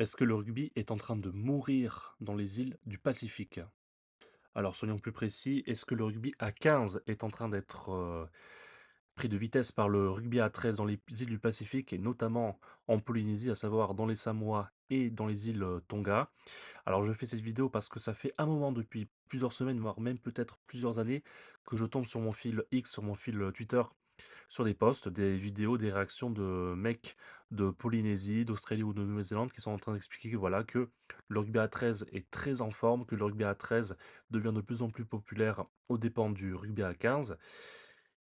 Est-ce que le rugby est en train de mourir dans les îles du Pacifique? Alors soyons plus précis, est-ce que le rugby à 15 est en train d'être, pris de vitesse par le rugby à 13 dans les îles du Pacifique et notamment en Polynésie, à savoir dans les Samoa et dans les îles, Tonga? Alors je fais cette vidéo parce que ça fait un moment depuis plusieurs semaines, voire même peut-être plusieurs années, que je tombe sur mon fil X, sur mon fil, Twitter, sur des posts, des vidéos, des réactions de mecs de Polynésie, d'Australie ou de Nouvelle-Zélande qui sont en train d'expliquer que voilà que le rugby à 13 est très en forme, que le rugby à 13 devient de plus en plus populaire aux dépens du rugby à 15.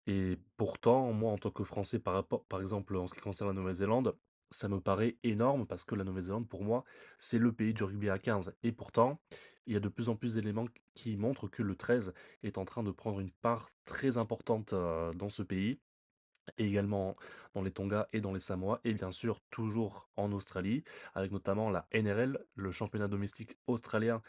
Et pourtant, moi en tant que Français par rapport, par exemple en ce qui concerne la Nouvelle-Zélande, ça me paraît énorme parce que la Nouvelle-Zélande pour moi c'est le pays du rugby à 15. Et pourtant, il y a de plus en plus d'éléments qui montrent que le 13 est en train de prendre une part très importante dans ce pays et également dans les Tonga et dans les Samoa, et bien sûr toujours en Australie, avec notamment la NRL, le championnat domestique australien,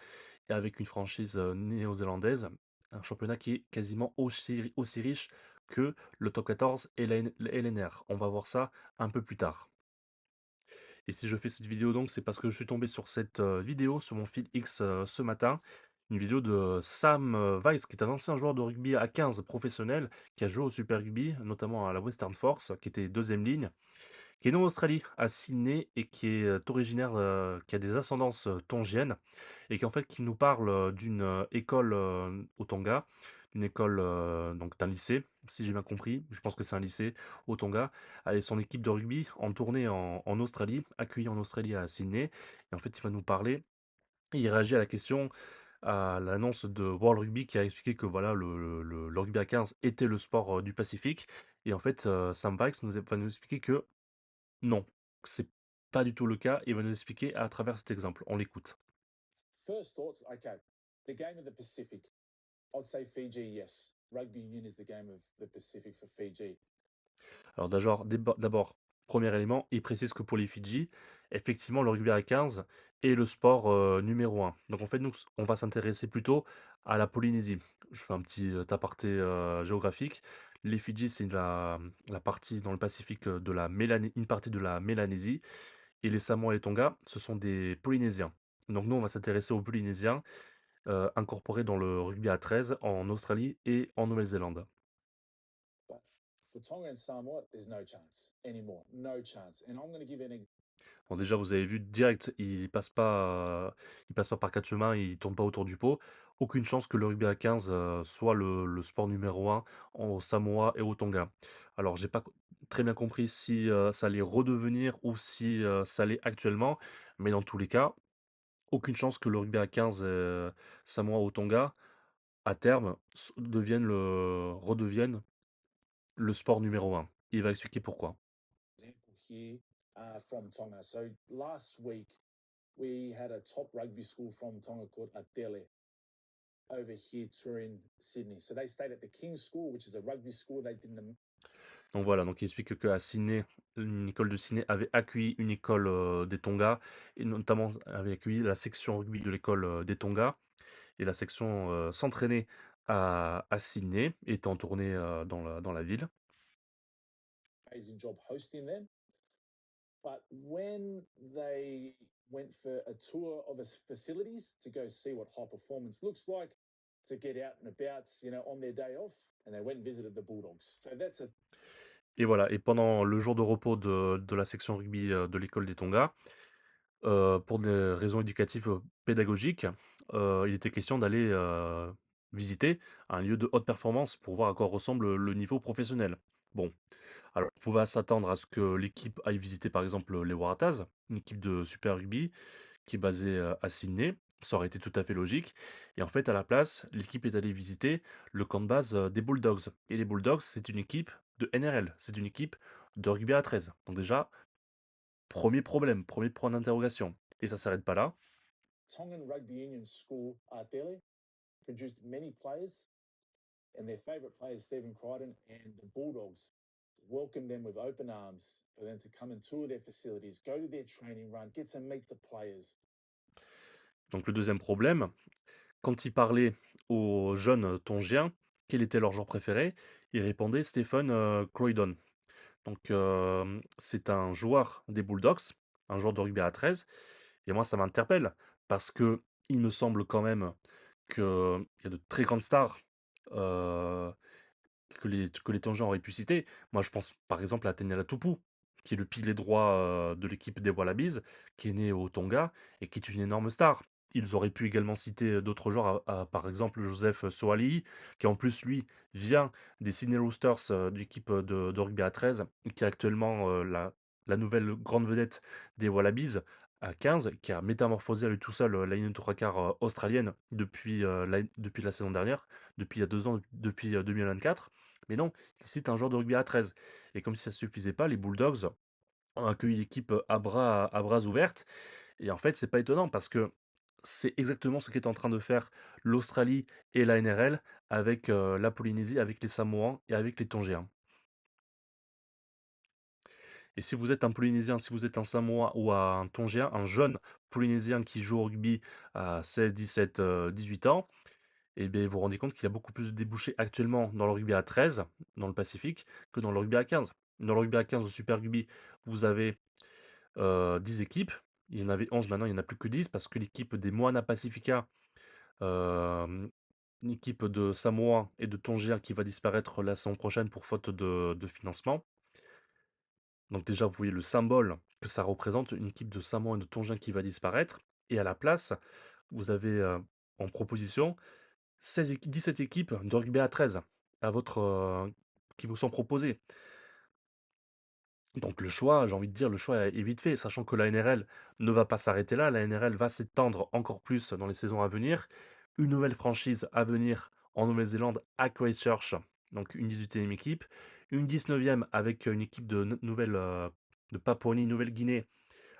et avec une franchise néo-zélandaise, un championnat qui est quasiment aussi riche que le top 14 et la LNR. On va voir ça un peu plus tard. Et si je fais cette vidéo donc, c'est parce que je suis tombé sur cette vidéo sur mon fil X ce matin. Une vidéo de Sam Weiss, qui est un ancien joueur de rugby à 15 professionnel, qui a joué au Super Rugby, notamment à la Western Force, qui était deuxième ligne, qui est né en Australie, à Sydney, et qui est originaire, qui a des ascendances tongiennes, et qui en fait qui nous parle d'une école au Tonga, une école donc d'un lycée, si j'ai bien compris, je pense que c'est un lycée au Tonga, avec son équipe de rugby en tournée en Australie, accueillie en Australie à Sydney, et en fait il va nous parler, et il réagit à la question, à l'annonce de World Rugby qui a expliqué que voilà le rugby à 15 était le sport du Pacifique, et en fait Sam Vykes va nous expliquer que non, c'est pas du tout le cas. Il va nous expliquer à travers cet exemple. On l'écoute. First thoughts, okay. The game of the Pacific. I'd say Fiji, yes. Rugby union is the game of the Pacific for Fiji. Alors d'abord, premier élément, il précise que pour les Fidji, effectivement, le rugby à 15 est le sport numéro un. Donc en fait, nous, on va s'intéresser plutôt à la Polynésie. Je fais un petit aparté géographique. Les Fidji, c'est la partie dans le Pacifique de une partie de la Mélanésie. Et les Samoa et les Tonga, ce sont des Polynésiens. Donc nous, on va s'intéresser aux Polynésiens incorporés dans le rugby à 13 en Australie et en Nouvelle-Zélande. But for Tonga and Samoa, there's no chance anymore. No chance. And I'm going to give an Bon, déjà, vous avez vu direct, il passe pas par quatre chemins, il tourne pas autour du pot. Aucune chance que le rugby à 15 soit le sport numéro un au Samoa et au Tonga. Alors, j'ai pas très bien compris si ça allait redevenir ou si ça l'est actuellement, mais dans tous les cas, aucune chance que le rugby à 15 Samoa ou Tonga, à terme, redevienne le sport numéro un. Il va expliquer pourquoi. example here from Tonga. So last week, we had a top rugby school from Tonga called Atele over here touring Sydney. So they stayed at the King's School, which is a rugby school. They didn't. Donc voilà, donc il explique qu'à Sydney, une école de Sydney avait accueilli une école des Tonga, et notamment avait accueilli la section rugby de l'école des Tonga, et la section s'entraînait à Sydney, étant tournée dans la ville. Amazing job hosting them. But when they went for a tour of its facilities to go see what high performance looks like, to get out and about, on their day off, and they went and visited the Bulldogs. So that's a Et voilà, et pendant le jour de repos de la section rugby de l'école des Tonga, pour des raisons éducatives pédagogiques, il était question d'aller visiter un lieu de haute performance pour voir à quoi ressemble le niveau professionnel. Bon, alors on pouvait s'attendre à ce que l'équipe aille visiter par exemple les Waratahs, une équipe de Super Rugby qui est basée à Sydney. Ça aurait été tout à fait logique. Et en fait, à la place, l'équipe est allée visiter le camp de base des Bulldogs. Et les Bulldogs, c'est une équipe de NRL, c'est une équipe de rugby à 13. Donc déjà, premier problème, premier point d'interrogation. Et ça s'arrête pas là. Tongan Rugby Union School Artele produced many players, and their favourite player, Stephen Crichton, and the Bulldogs welcomed them with open arms for them to come and tour their facilities, go to their training run, get to meet the players. Donc le deuxième problème, quand il parlait aux jeunes Tongiens, quel était leur joueur préféré, il répondait Stephen Croydon. Donc c'est un joueur des Bulldogs, un joueur de rugby à 13, Et moi, ça m'interpelle parce que il me semble quand même qu'il y a de très grandes stars, heu, que les Tongiens auraient pu citer. Moi, je pense par exemple à Tenela Tupou, qui est le pilier droit, de l'équipe des Wallabies, qui est né au Tonga et qui est une énorme star. Ils auraient pu également citer d'autres joueurs, par exemple Joseph Soali, qui en plus lui vient des Sydney Roosters, de l'équipe, de rugby à 13, qui est actuellement, la nouvelle grande vedette des Wallabies à 15, qui a métamorphosé à lui tout seul, la ligne de 3/4, australienne depuis la saison dernière, depuis il y a 2 ans, depuis, 2024. Mais non, il cite un joueur de rugby à 13. Et comme si ça ne suffisait pas, les Bulldogs ont accueilli l'équipe à bras ouvertes. Et en fait, c'est pas étonnant parce que c'est exactement ce qu'est en train de faire l'Australie et la NRL avec la Polynésie, avec les Samoans et avec les Tongiens. Et si vous êtes un Polynésien, si vous êtes un Samoa ou un Tongien, un jeune Polynésien qui joue au rugby à 16, 17, 18 ans, et bien vous vous rendez compte qu'il y a beaucoup plus de débouchés actuellement dans le rugby à 13, dans le Pacifique, que dans le rugby à 15. Dans le rugby à 15 au Super Rugby, vous avez 10 équipes. Il y en avait 11, maintenant il n'y en a plus que 10 parce que l'équipe des Moana Pacifica, euh, une équipe de Samoa et de Tongia qui va disparaître la saison prochaine pour faute de financement. Donc déjà, vous voyez le symbole que ça représente, une équipe de Samoa et de Tongiens qui va disparaître. Et à la place, vous avez en proposition 17 équipes de rugby à 13 à qui vous sont proposées. Donc le choix, j'ai envie de dire, le choix est vite fait, sachant que la NRL ne va pas s'arrêter là. La NRL va s'étendre encore plus dans les saisons à venir. Une nouvelle franchise à venir en Nouvelle-Zélande à Christchurch, donc une 18e équipe. Une 19e avec une équipe de Papouasie, Nouvelle-Guinée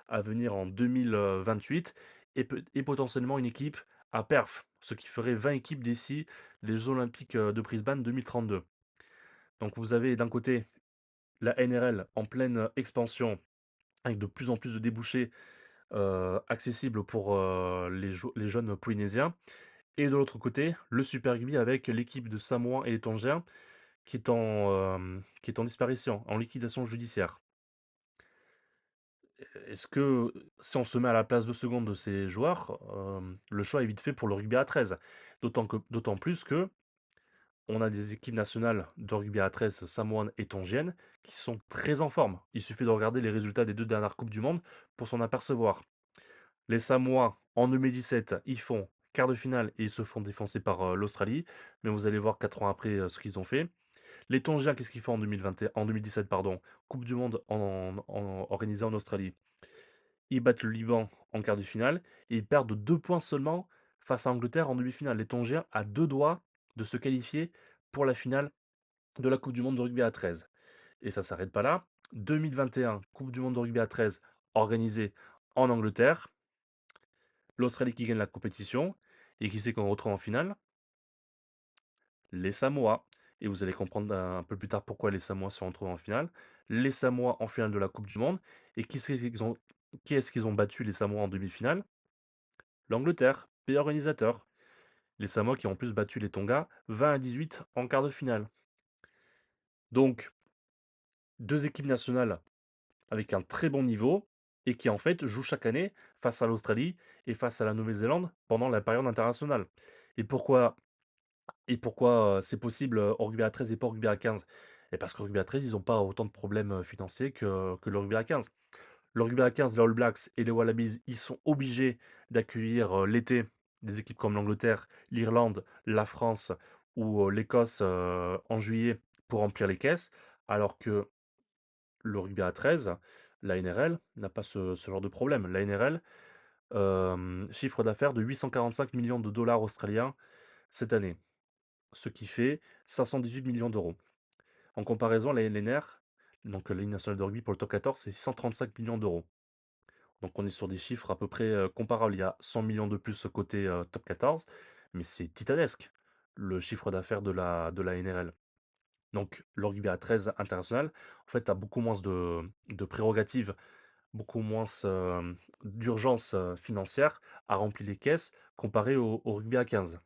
à venir en 2028. Et potentiellement une équipe à Perth, ce qui ferait 20 équipes d'ici les Jeux Olympiques de Brisbane 2032. Donc vous avez d'un côté la NRL en pleine expansion, avec de plus en plus de débouchés accessibles pour les jeunes polynésiens. Et de l'autre côté, le Super Rugby avec l'équipe de Samoa et les Tongiens qui est en disparition, en liquidation judiciaire. Est-ce que si on se met à la place 2 secondes de ces joueurs, le choix est vite fait pour le rugby à 13. D'autant plus que on a des équipes nationales de rugby à 13 samoanes et tongiennes qui sont très en forme. Il suffit de regarder les résultats des 2 dernières Coupes du Monde pour s'en apercevoir. Les Samoa, en 2017, ils font quart de finale et ils se font défoncer par l'Australie. Mais vous allez voir 4 ans après ce qu'ils ont fait. Les Tongiens, qu'est-ce qu'ils font en 2017, pardon, Coupe du Monde organisée en Australie. Ils battent le Liban en quart de finale et ils perdent de 2 points seulement face à Angleterre en demi-finale. Les Tongiens à 2 doigts de se qualifier pour la finale de la Coupe du Monde de rugby à 13. Et ça ne s'arrête pas là. 2021, Coupe du Monde de rugby à 13 organisée en Angleterre. L'Australie qui gagne la compétition. Et qui c'est qu'on retrouve en finale? Les Samoa. Et vous allez comprendre un peu plus tard pourquoi les Samoa se retrouvent en finale. Les Samoa en finale de la Coupe du Monde. Et qui est-ce qu'ils ont battu les Samoa en demi-finale? L'Angleterre, pays organisateur. Les Samoa qui ont en plus battu les Tonga 20-18 en quart de finale. Donc, deux équipes nationales avec un très bon niveau et qui en fait jouent chaque année face à l'Australie et face à la Nouvelle-Zélande pendant la période internationale. Et pourquoi, et pourquoi c'est possible au rugby à 13 et pas au rugby à 15? Et parce qu'au rugby à 13, ils n'ont pas autant de problèmes financiers que le rugby à 15. Le rugby à 15, les All Blacks et les Wallabies, ils sont obligés d'accueillir l'été des équipes comme l'Angleterre, l'Irlande, la France ou l'Écosse en juillet pour remplir les caisses, alors que le rugby à 13, la NRL n'a pas ce genre de problème. La NRL, chiffre d'affaires de 845 millions de dollars australiens cette année, ce qui fait 518 millions d'euros. En comparaison, la LNR, donc la Ligue nationale de rugby pour le top 14, c'est 635 millions d'euros. Donc on est sur des chiffres à peu près comparables. Il y a 100 millions de plus côté top 14, mais c'est titanesque le chiffre d'affaires de la NRL. Donc le rugby à 13 international, en fait, a beaucoup moins de prérogatives, beaucoup moins d'urgence financière à remplir les caisses comparé au rugby à 15.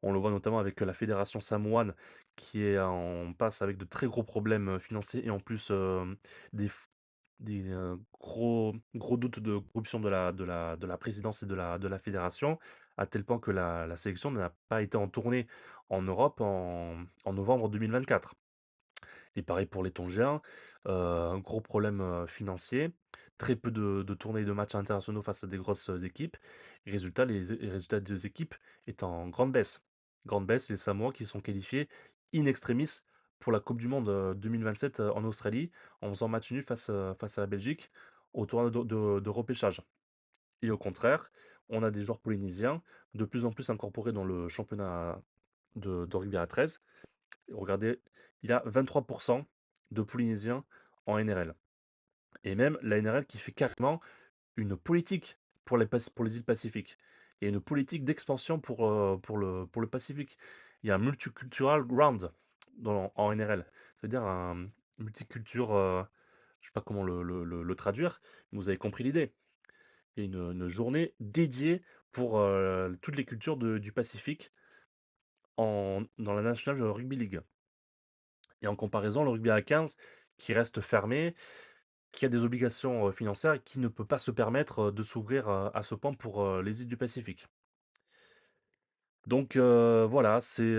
On le voit notamment avec la fédération samoane qui est en passe avec de très gros problèmes financiers et en plus des gros doutes de corruption de la présidence et de la fédération, à tel point que la sélection n'a pas été en tournée en Europe en novembre 2024. Et pareil pour les Tongiens, un gros problème financier, très peu de tournées de matchs internationaux face à des grosses équipes. Et résultat, les résultats des deux équipes est en grande baisse. Grande baisse, les Samoa qui sont qualifiés in extremis pour la Coupe du Monde 2027 en Australie, en faisant match nul face à la Belgique au tournoi de repêchage. Et au contraire, on a des joueurs polynésiens de plus en plus incorporés dans le championnat de rugby à 13. Regardez, il y a 23% de Polynésiens en NRL. Et même la NRL qui fait carrément une politique pour les îles Pacifiques. Et une politique d'expansion pour le Pacifique. Il y a un multicultural ground en NRL. C'est-à-dire un multiculture, je ne sais pas comment le traduire, mais vous avez compris l'idée. Il y a une journée dédiée pour toutes les cultures du Pacifique dans la National Rugby League. Et en comparaison, le rugby à 15, qui reste fermé, qui a des obligations financières et qui ne peut pas se permettre de s'ouvrir à ce point pour les îles du Pacifique. Donc voilà, c'est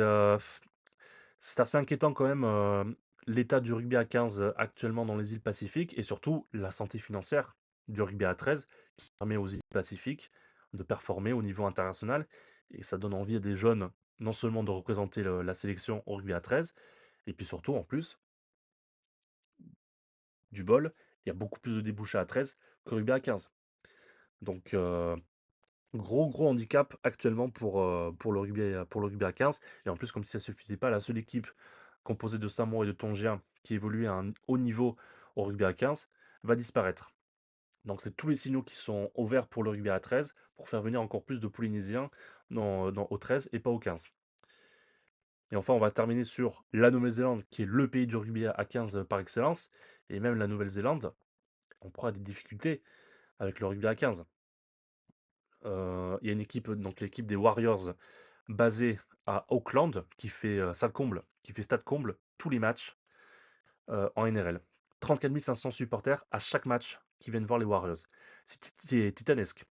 assez inquiétant quand même l'état du rugby à 15 actuellement dans les îles Pacifiques et surtout la santé financière du rugby à 13 qui permet aux îles Pacifiques de performer au niveau international et ça donne envie à des jeunes non seulement de représenter la sélection au rugby à 13 et puis surtout en plus du bol, il y a beaucoup plus de débouchés à 13 que rugby à 15. Donc, gros handicap actuellement pour le rugby à 15. Et en plus, comme si ça ne suffisait pas, la seule équipe composée de Samoa et de Tongiens qui évolue à un haut niveau au rugby à 15 va disparaître. Donc, c'est tous les signaux qui sont ouverts pour le rugby à 13 pour faire venir encore plus de Polynésiens au 13 et pas au 15. Et enfin, on va terminer sur la Nouvelle-Zélande, qui est le pays du rugby à 15 par excellence. Et même la Nouvelle-Zélande, on pourra des difficultés avec le rugby à 15. Il y a une équipe, donc l'équipe des Warriors, basée à Auckland, qui fait salle comble, qui fait stade comble tous les matchs en NRL. 34 500 supporters à chaque match qui viennent voir les Warriors. C'est titanesque.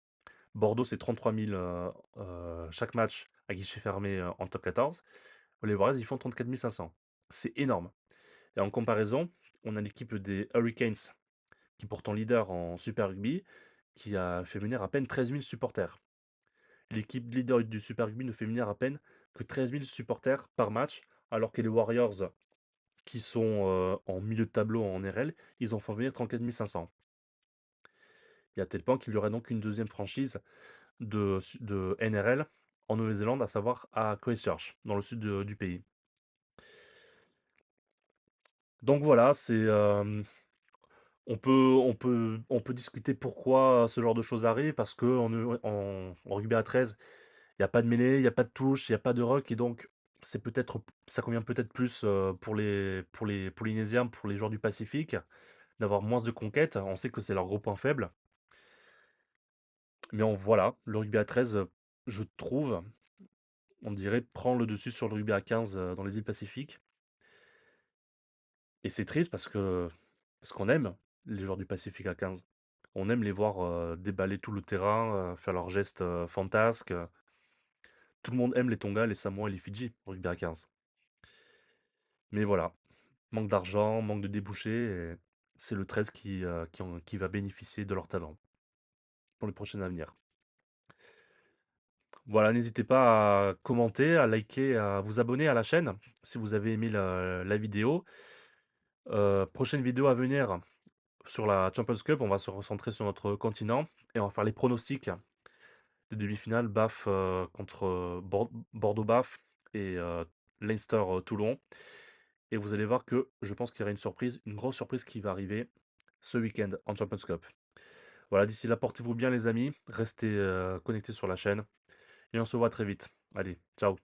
Bordeaux, c'est 33 000 chaque match à guichet fermé en top 14. Les Warriors, ils font 34 500. C'est énorme. Et en comparaison, on a l'équipe des Hurricanes, qui est pourtant leader en Super Rugby, qui a fait venir à peine 13 000 supporters. L'équipe leader du Super Rugby ne fait venir à peine que 13 000 supporters par match, alors que les Warriors, qui sont en milieu de tableau en RL, ils en font venir 34 500. Et à tel point qu'il y aurait donc une deuxième franchise de NRL en Nouvelle-Zélande, à savoir à Christchurch, dans le sud du pays. Donc voilà, on peut discuter pourquoi ce genre de choses arrive, parce que en rugby à 13, il n'y a pas de mêlée, il n'y a pas de touche, il n'y a pas de rock, et donc ça convient peut-être plus pour les Polynésiens, pour les joueurs du Pacifique, d'avoir moins de conquêtes. On sait que c'est leur gros point faible. Mais voilà, le rugby à 13, je trouve, on dirait, prend le dessus sur le rugby à 15 dans les îles Pacifiques. Et c'est triste parce qu'on aime les joueurs du Pacifique à 15. On aime les voir déballer tout le terrain, faire leurs gestes fantasques. Tout le monde aime les Tonga, les Samoa et les Fidji au rugby à 15. Mais voilà, manque d'argent, manque de débouchés, et c'est le 13 qui va bénéficier de leur talent pour les prochaines avenirs. Voilà, n'hésitez pas à commenter, à liker, à vous abonner à la chaîne si vous avez aimé la vidéo. Prochaine vidéo à venir sur la Champions Cup, on va se recentrer sur notre continent et on va faire les pronostics des demi-finales BAF contre Bordeaux-BAF et Leinster-Toulon. Et vous allez voir que je pense qu'il y aura une surprise, une grosse surprise qui va arriver ce week-end en Champions Cup. Voilà, d'ici là, portez-vous bien les amis, restez connectés sur la chaîne et on se voit très vite. Allez, ciao.